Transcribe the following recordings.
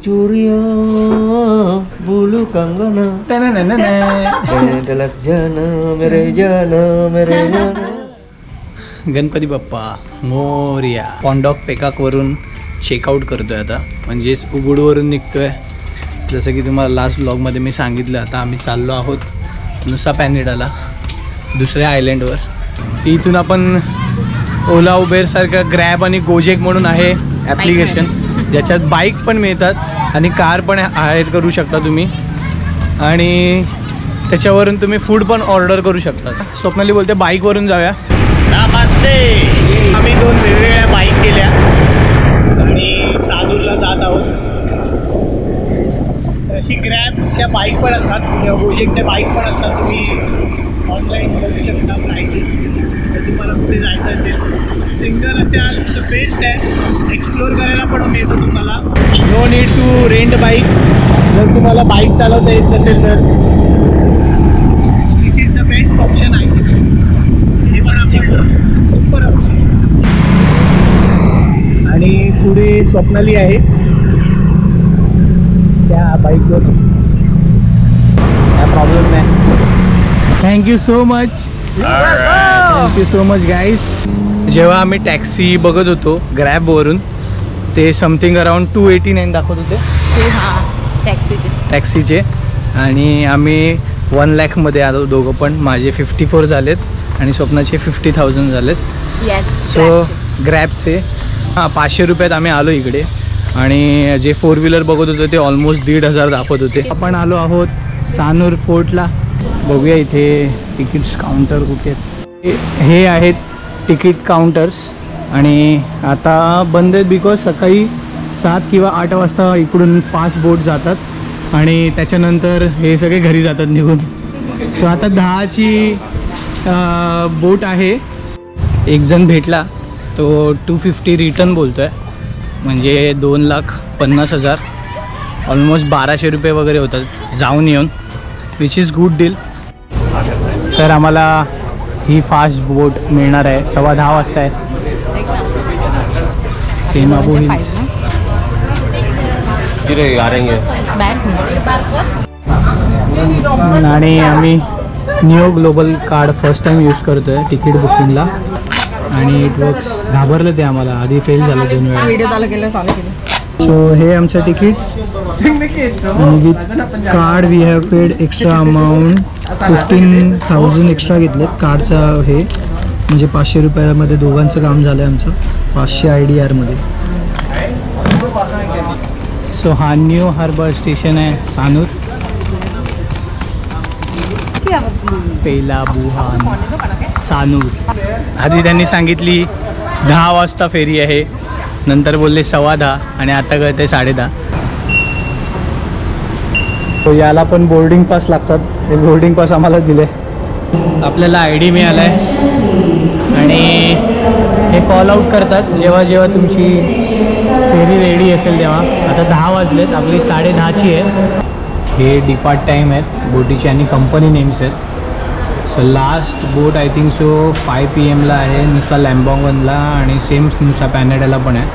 चूड़ियां बूलू कंगना मेरे जाना गणपती बाप्पा मोरया. पॉन्डॉक पेकाक वरून चेकआउट करतोय आता, म्हणजेच उबूडवरून निघतोय. जसं की तुम्हाला लास्ट ब्लॉगमध्ये मी सांगितलं, आता आम्ही चाललो आहोत नुसा पॅनिडाला, दुसऱ्या आयलँडवर. इथून आपण ओला उबेरसारखं ग्रॅब आणि गोजेक म्हणून आहे ॲप्लिकेशन, ज्याच्यात बाईक पण मिळतात आणि कार पण हायर करू शकता तुम्ही, आणि त्याच्यावरून तुम्ही फूड पण ऑर्डर करू शकता. स्वप्नाली बोलते बाईकवरून जाऊया. नमस्ते. आम्ही 2 वेगवेगळ्या बाईक केल्या आणि सादूरला जात आहोत. अशी ग्रॅबच्या बाईक पण असतात, गोजेकच्या बाईक पण असतात. तुम्ही ऑनलाईन बघू शकता प्राइसेस. तर तुम्हाला कुठे जायचं असेल, सिंगल असाल तर बेस्ट आहे, एक्सप्लोअर करायला पण मिळतं तुम्हाला. No need to rent bike. जर तुम्हाला बाईक चालवता येत नसेल तर this is the best option I think. हे पण आपण सुपर ऑप्शन. आणि पुढे स्वप्नाली आहे त्या बाईकवर, काय प्रॉब्लेम नाही. Thank you so much. Thank you so much guys. जेव्हा आम्ही टॅक्सी बघत होतो ग्रॅबवरून, ते समथिंग अराउंड 289 दाखवत होते टॅक्सीचे, आणि आम्ही 1 लाखमध्ये आलो दोघं पण. माझे 54 झालेत आणि स्वप्नाचे 50,000 झालेत. सो ग्रॅबचे 500 रुपयात आम्ही आलो इकडे. आणि जे 4 व्हीलर बघत होते ते ऑलमोस्ट 1,500 दाखवत होते. आपण आलो आहोत सानूर फोर्टला. बघूया इथे तिकीट्स काउंटर कुठे आहेत. हे आहेत तिकीट काउंटर्स, आणि आता बंद आहेत बिकॉज सकाळी 7 किंवा 8 वाजता इकडून फास्ट बोट जातात आणि त्याच्यानंतर हे सगळे घरी जातात निघून. सो आता 10ची बोट आहे. एक जण भेटला तो 250 रिटर्न बोलतो आहे, म्हणजे 2,50,000, ऑलमोस्ट 1,200 रुपये वगैरे होतात जाऊन येऊन, विच इज गुड डील. तर आम्हाला ही फास्ट बोट मिळणार आहे. 10:15 वाजता आहे. सेमाबू हिल्स. आणि आम्ही neo global card first time use करतो आहे तिकीट बुकिंगला, आणि इट वर्क्स. घाबरलं ते आम्हाला, आधी फेल झालं 2 वेळा. सो हे आमचं तिकीट, आणि with card we have paid extra amount 15,000 extra घेतलेत कार्डचा. हे म्हणजे 500 रुपयामध्ये दोघांचं काम झालं आहे आमचं, 500 IDR मध्ये. सो हा न्यू हार्बर स्टेशन आहे सानूर. पहिला बुहान सानूर. आधी त्यांनी सांगितली 10 वाजता फेरी आहे, नंतर बोलले 10:15, आणि आता कळते 10:30. तो याला पण बोर्डिंग पास लागतात. हे बोर्डिंग पास आम्हाला दिले. आपल्याला ID मिळाला आहे, आणि हे कॉल आउट करतात जेव्हा जेव्हा तुमची फेरी रेडी असेल तेव्हा. आता 10 वाजलेत, आपली 10:30ची आहे. हे डिपार्ट टाईम आहेत बोटीचे आणि कंपनी नेम्स आहेत. So last boat I think so 5 PM आहे नुसा लॅम्बॉंगनला, आणि सेम नुसा पॅनेडाला पण आहे.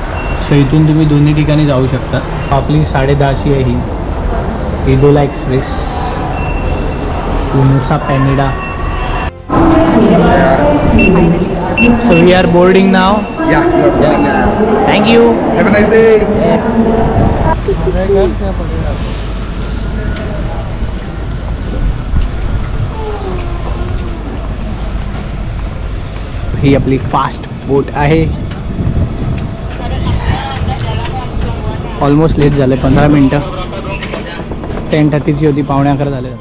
सो इथून तुम्ही दोन्ही ठिकाणी जाऊ शकता. आपली 10:30ची आहे ही इदोला express to Nusa Penida. So we are boarding now. Yeah, you are boarding now. Thank you. Have a nice day. ही आपली फास्ट बोट आहे. ऑलमोस्ट लेट झाले, 15 मिनटं. 10:30ची होती, 11:15 झाले.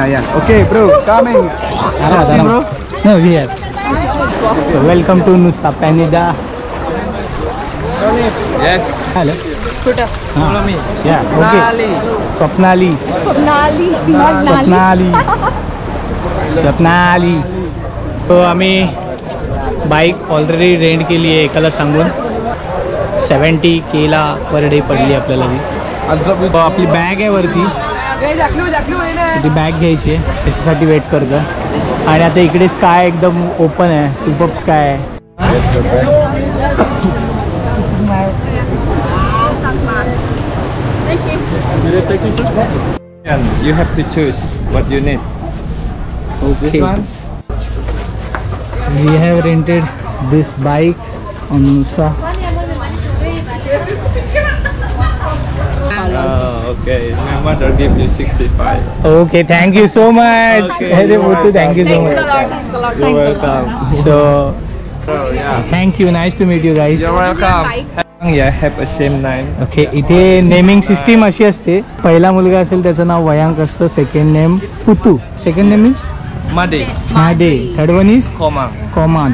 Yeah. Okay, bro. Coming. Bro. No, we have. So welcome to Nusa Penida. Yes. Hello. Scooter. Follow me. Yeah. Okay. Swapnali. Swapnali. Not Nali. Swapnali. तो आम्ही bike already rent केली आहे एकाला सांगून 70K पर डे पडली आपल्याला ती. तो आपली बॅग आहे वरती, ती बॅग घ्यायची आहे त्याच्यासाठी वेट करतो. आणि आता इकडे स्काय एकदम ओपन आहे, सुपर स्काय आहे. You have to choose what you need. Okay. This one? So we have rented this bike on Nusa. Okay. My mother give you 65. Okay, thank you so much. Okay, Hey, you're Muthu, thank you so Thanks a much. lot. Thanks a lot. You're Thanks a lot. welcome. So Oh yeah. thank you, nice to meet you guys. You're welcome. Yeah, have a same name. Okay, इथे naming system अशी असते. पहिला मुलगा असेल त्याचं नाव वयांक असतं, second name Putu, second name is Madi. महादे, थर्ड वन इज Komang. कॉमन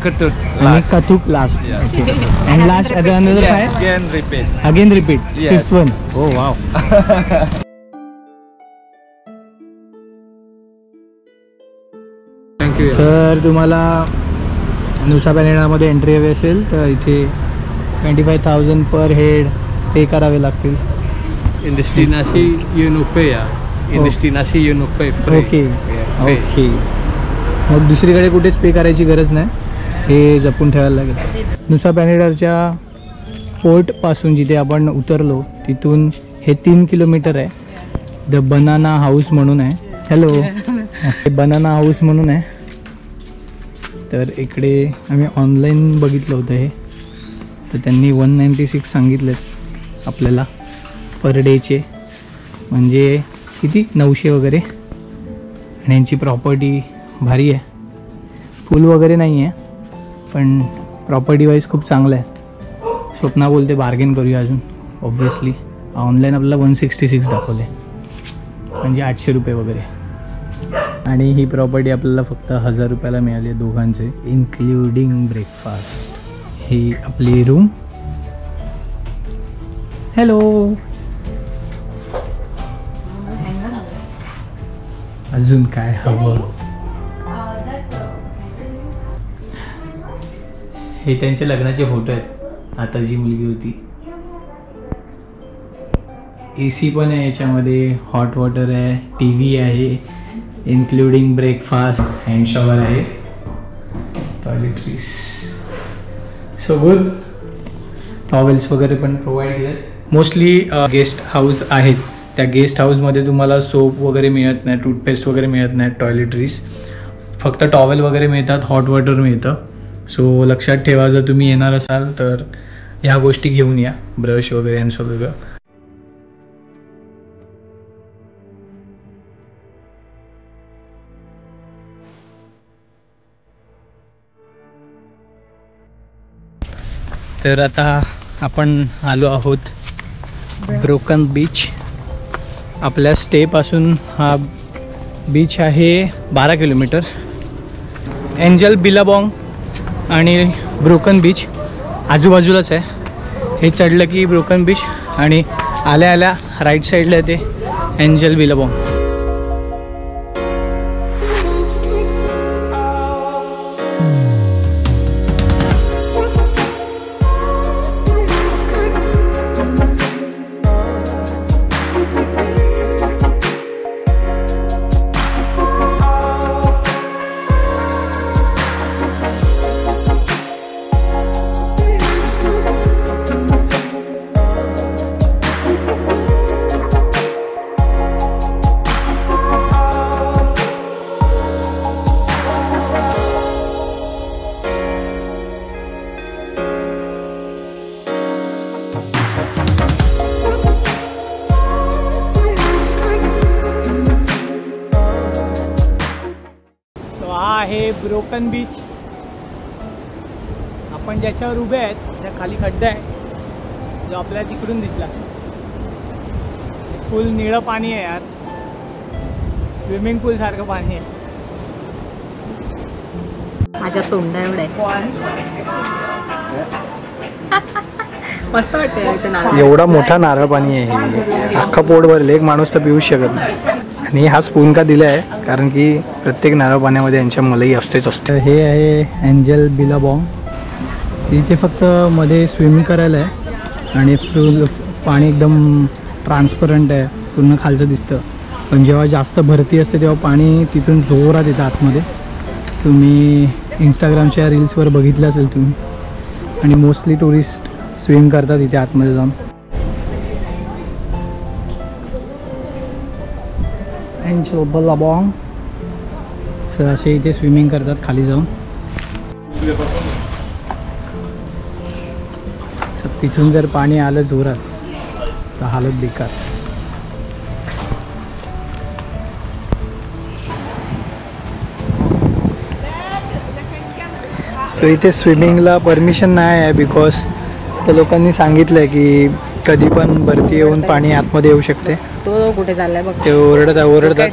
Ketut. आणि Last. कथुक last. Yes. And last another काय Again repeat. Again repeat Yes. Fifth one. Oh wow. Thank you. Sir तुम्हाला नुसा पॅनेडामध्ये एंट्री हवी असेल तर इथे 25,000 पर हेड पे करावे लागतील. In destinasi Unupea. In Oh. destinasi Unupea. Okay Yeah, pay. Okay. मग दुसरीकडे कुठेच पे करायची गरज नाही, हे जपून ठेवायला लागेल. नुसा पॅनेडाच्या पोर्टपासून जिथे आपण उतरलो तिथून हे 3 किलोमीटर आहे. द बनाना हाऊस म्हणून आहे. हॅलो. बनाना हाऊस म्हणून आहे. तर इकडे आम्ही ऑनलाईन बघितलं होतं हे, तर त्यांनी 196 सांगितलेत आपल्याला पर डेचे, म्हणजे किती 900 वगैरे. आणि यांची प्रॉपर्टी भारी आहे, फुल वगैरे नाही आहे पण प्रॉपर्टी वाईज खूप चांगलं आहे. स्वप्ना बोलते बार्गेन करूया अजून. ऑब्व्हियसली ऑनलाईन आपल्याला 166 दाखवले, म्हणजे 800 रुपये वगैरे. आणि ही प्रॉपर्टी आपल्याला फक्त 1000 रुपयाला मिळाली आहे दोघांचे, इन्क्लुडिंग ब्रेकफास्ट. ही आपली रूम. हॅलो. अजून काय हवं? हे त्यांच्या लग्नाचे फोटो आहेत. आता जी मुलगी होती. AC पण आहे याच्यामध्ये, हॉट वॉटर आहे, TV आहे, इन्क्लुडिंग ब्रेकफास्ट, हँड शॉवर आहे, टॉयलेटरीज. So good. टॉवेल्स वगैरे पण प्रोव्हाइड केले. मोस्टली गेस्ट हाऊस आहेत, त्या गेस्ट हाऊसमध्ये तुम्हाला सोप वगैरे मिळत नाही, टूथपेस्ट वगैरे मिळत नाही, टॉयलेटरीज फक्त टॉवेल वगैरे मिळतात, हॉट वॉटर मिळतं. सो लक्षात ठेवा, जर तुम्ही येणार असाल तर ह्या गोष्टी घेऊन या, ब्रश वगैरे आणि सगळं. तर आता आपण आलो आहोत ब्रोकन बीच. आपल्या स्टेपासून हा बीच आहे 12 किलोमीटर. एंजल बिलाबॉंग आणि ब्रोकन बीच आजूबाजूलाच आहे. हे चढलं की ब्रोकन बीच आणि आल्या आल्या राईट साईडला येते एंजल बिलाबॉंग. आहे ब्रोकन बीच. आपण ज्याच्यावर उभे आहेत त्या खाली खड्डा आहे जो आपल्याला तिकडून दिसला. फुल निळं पाणी आहे यार, स्विमिंग पूल सारखं पाणी आहे. माझ्या तोंडा एवढं आहे. मस्त वाटतं. एवढा मोठा नारळ पाणी आहे, अख्खा पोट भरले, एक माणूस तर पिऊ शकत नाही. आणि हा स्पून का दिला आहे कारण की प्रत्येक नारळ पाण्यामध्ये यांच्या मलई असतेच असते. हे आहे एंजल बिलाबॉंग. इथे फक्त मध्ये स्विमिंग करायला आहे आणि फुल पाणी एकदम ट्रान्सपरंट आहे, पूर्ण खालचं दिसतं. पण जेव्हा जास्त भरती असते तेव्हा पाणी तिथून जोरात येतं आतमध्ये. तुम्ही इंस्टाग्रामच्या रील्सवर बघितलं असेल तुम्ही. आणि मोस्टली टुरिस्ट स्विम करतात इथे आतमध्ये जाऊन. एंजल बिलाबॉंग सर असे इथे स्विमिंग करतात खाली जाऊन. तिथून जर पाणी आलं जोरात तर हालत बेकार. सो इथे स्विमिंगला परमिशन नाही आहे बिकॉज त्या लोकांनी सांगितलं आहे की कधी पण भरती येऊन पाणी आतमध्ये येऊ शकते. तो कुठे चाललाय बघ. ते ओरडतात.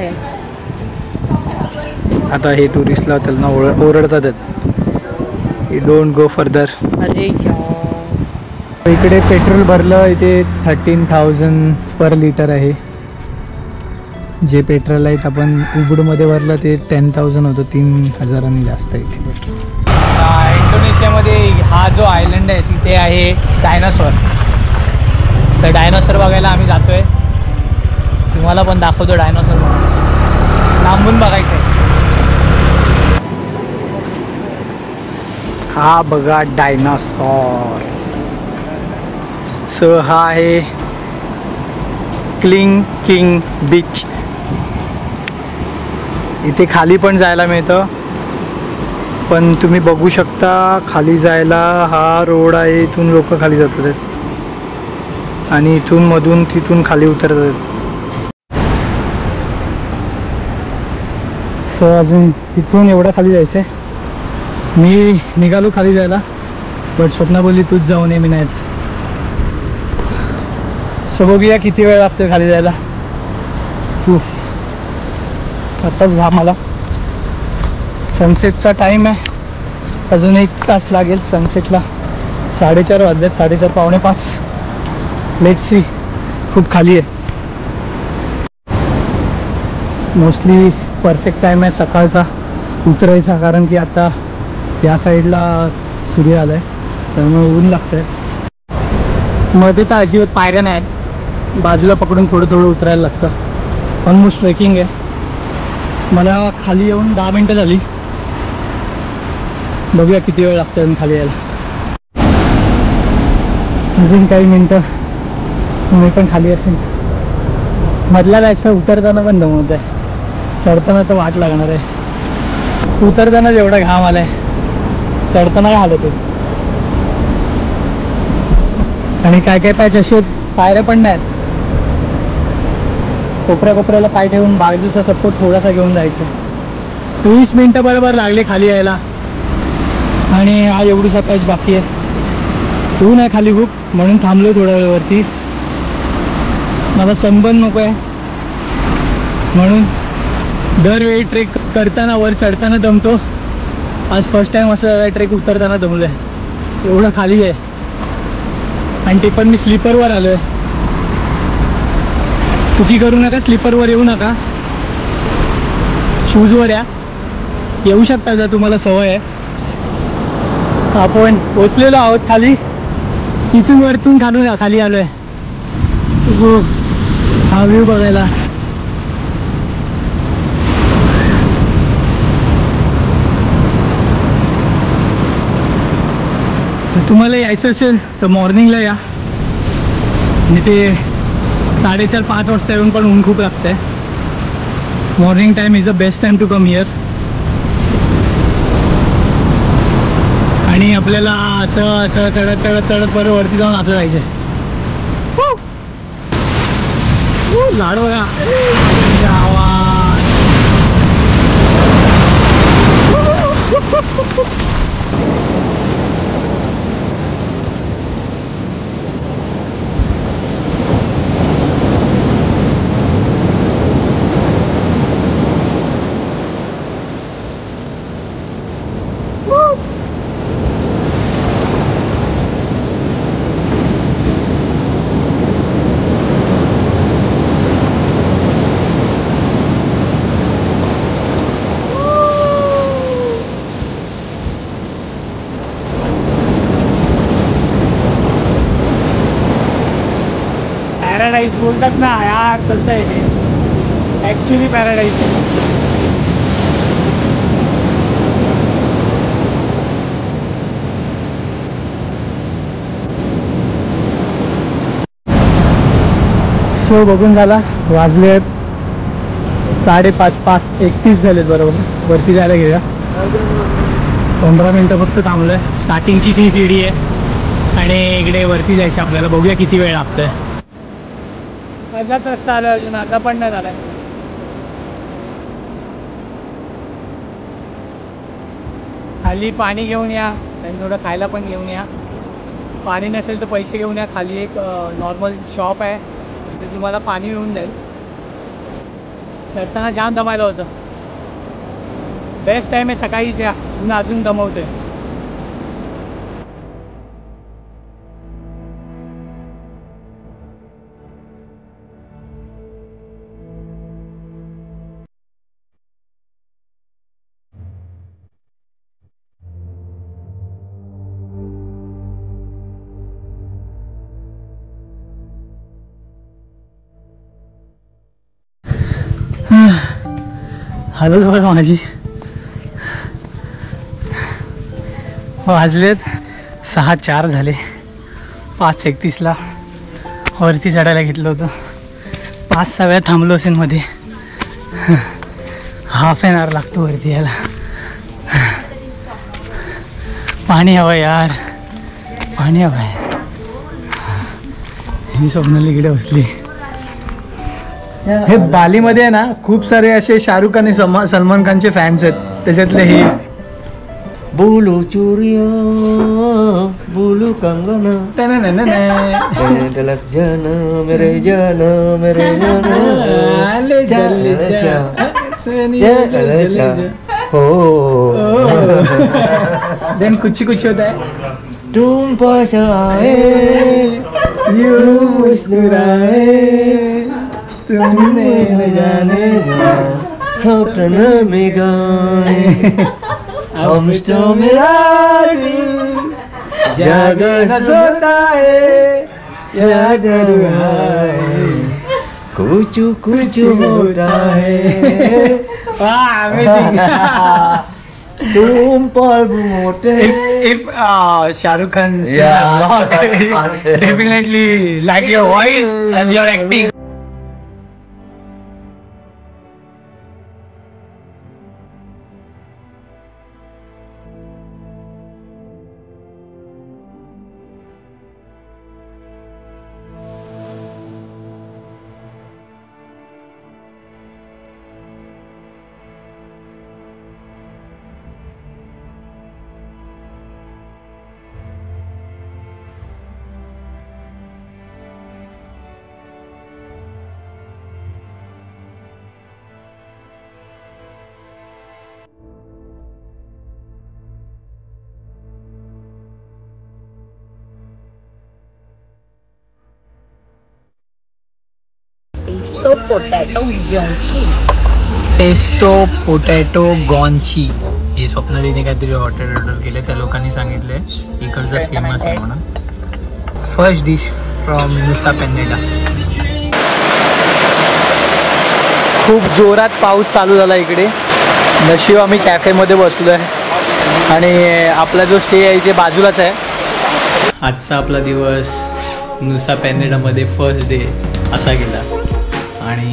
आता हे टुरिस्टला त्यांना ओरडतात की डोंट गो फर्दर. अरे इकडे पेट्रोल भरलं इथे 13,000 पर लिटर आहे. जे पेट्रोल आहे आपण उबडमध्ये भरलं ते 10,000 होतं, 3,000 जास्त आहे इथे पेट्रोल. इंडोनेशियामध्ये हा जो आयलंड आहे तिथे आहे डायनासॉर. तर डायनासॉर बघायला आम्ही जातो आहे. तुम्हाला पण दाखवतो डायनासॉर, लांबून बघायचं आहे. हा बघा डायनासॉर. सो हा आहे क्लिंग किंग बीच. इथे खाली पण जायला मिळतं, पण तुम्ही बघू शकता खाली जायला हा रोड आहे. इथून लोक खाली जातात आहेत आणि इथून मधून तिथून खाली उतरतात आहेत. सो अजून इथून एवढं खाली जायचं आहे. मी निघालो खाली जायला, बट स्वप्ना बोलली तूच जाऊन ये, मी नाहीत. सो बघूया किती वेळ लागतो खाली जायला. आत्ताच घाम आला. सनसेटचा टाईम आहे, अजून 1 तास लागेल सनसेटला. 4:30 वाजलेत, 4:30 पावणे 5. Let's see. खूप खाली आहे. मोस्टली परफेक्ट टाईम आहे सकाळचा उतरायचा, कारण की आता या साईडला सूर्य आला आहे त्यामुळे ऊन लागतं आहे. मध्ये तर अजिबात पायऱ्या नाही आहेत, बाजूला पकडून थोडं थोडं उतरायला लागतं. ऑलमोस्ट ट्रेकिंग आहे. मला खाली येऊन 10 मिनटं झाली. बघूया किती वेळ लागतो खाली यायला. अजून काही मिनटं मी पण खाली असेल. मधल्या जायचं उतरताना पण दमवत आहे, चढताना तर वाट लागणार आहे. उतरताना जेवढा घाम आलाय, चढताना काय हालत आहे. आणि काय काय पॅच असे पायऱ्या पण नाहीत, कोपऱ्याला पाय ठेवून बाजूचा सपोर्ट थोडासा घेऊन जायचं. 20 मिनटं बरोबर लागले खाली यायला आणि हा एवढीसा पॅच बाकी आहे. ऊन आहे खाली खूप, म्हणून थांबलो थोड्या वेळवरती. मला सनबर्न नको आहे म्हणून दरवेळी ट्रेक करताना वर चढताना दमतो. आज फर्स्ट टाइम असं ट्रेक उतरताना दमलो आहे. एवढं खाली आहे आणि ते पण मी स्लीपरवर आलो आहे. चुकी करू नका, स्लीपरवर येऊ नका, शूजवर या. येऊ शकता जर तुम्हाला सवय आहे. आपण पोचलेलो आहोत खाली. इथून वरतून खाली आलो आहे हा व्ह्यू बघायला. तुम्हाला यायचं असेल तर मॉर्निंगला या. आणि ते 4:30-5 वाजता येऊन पण ऊन खूप लागतं आहे. Morning time is the best time to come here. आणि आपल्याला असं चढत परत वरती जाऊन असं जायचं आहे. झाड बघा, पॅराडाईज बोलतात ना यार, तसं आहे हे ॲक्च्युली पॅराडाईज आहे. सो बघून झाला, वाजले 5:30, 5:31 झालेत बरोबर. वरती जायला घेऊया. 15 मिनटं फक्त थांबलोय. स्टार्टिंगची ती सीडी आहे आणि इकडे वरती जायचं आपल्याला. बघूया किती वेळ लागतोय. अर्धाच रस्ता आला, अजून अर्धा पण नाही झालाय. खाली पाणी घेऊन या आणि थोडं खायला पण घेऊन या. पाणी नसेल तर पैसे घेऊन या. खाली एक नॉर्मल शॉप आहे, ते तुम्हाला पाणी मिळून जाईल. चढताना जाम दमायला होतं. बेस्ट टाईम आहे सकाळीच या, पुन्हा अजून दमवतोय. हालत बघा माझी. वाजलेत 6:04 झाले. 5:31ला वरती चढायला घेतलं होतं. 5-6 वेळा थांबलो असेल मध्ये. हाफ एन आवर लागतो वरती यायला. पाणी हवं यार, पाणी हवं आहे. ही स्वप्नाली इकडे बसली. हे बालीमध्ये आहे ना, खूप सारे असे शाहरुख आणि सलमान खानचे फॅन्स आहेत. त्याच्यातले हे बोलू चुरिया बोलू कंगना तलक जाना मेरे जाना मेरे जाना हो. देन कुछ होता है. तुम पास आए यू मुस्कुराए तुमने न जाने सपना में गाए हम तो मेरा दिल जागना सोता है चादर है कुछ कुछ होता है. तुम पल मोटे. If Shahrukh Khan Yeah. definitely like your voice and your acting. Tasty potato gnocchi. हे स्वप्नालीने काहीतरी ऑर्डर केले, त्या लोकांनी सांगितले इकडचं फेमस आहे म्हणून. फर्स्ट डिश फ्रॉम नुसा पेन्नेला. खूप जोरात पाऊस चालू झाला इकडे. नशीब आम्ही कॅफेमध्ये बसलो आहे आणि आपला जो स्टे आहे इथे बाजूलाच आहे. आजचा आपला दिवस नुसा पेन्नेडामध्ये फर्स्ट डे असा गेला आणि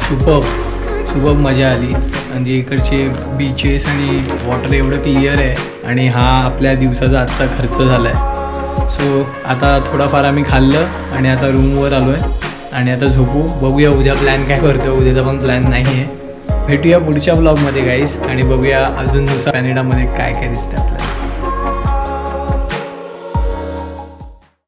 सुपर मजा आली. म्हणजे इकडचे बीचेस आणि वॉटर एवढं क्लिअर आहे आणि हा आपल्या दिवसाचा आजचा खर्च झाला आहे. सो आता थोडाफार आम्ही खाल्लं आणि आता रूमवर आलो आहे आणि आता झोपू. बघूया उद्या प्लॅन काय करतो. उद्याचा पण प्लॅन नाही आहे. भेटूया पुढच्या ब्लॉगमध्ये गाईस आणि बघूया अजून नुसा पेन्नेडामध्ये काय काय दिसतं आपल्याला.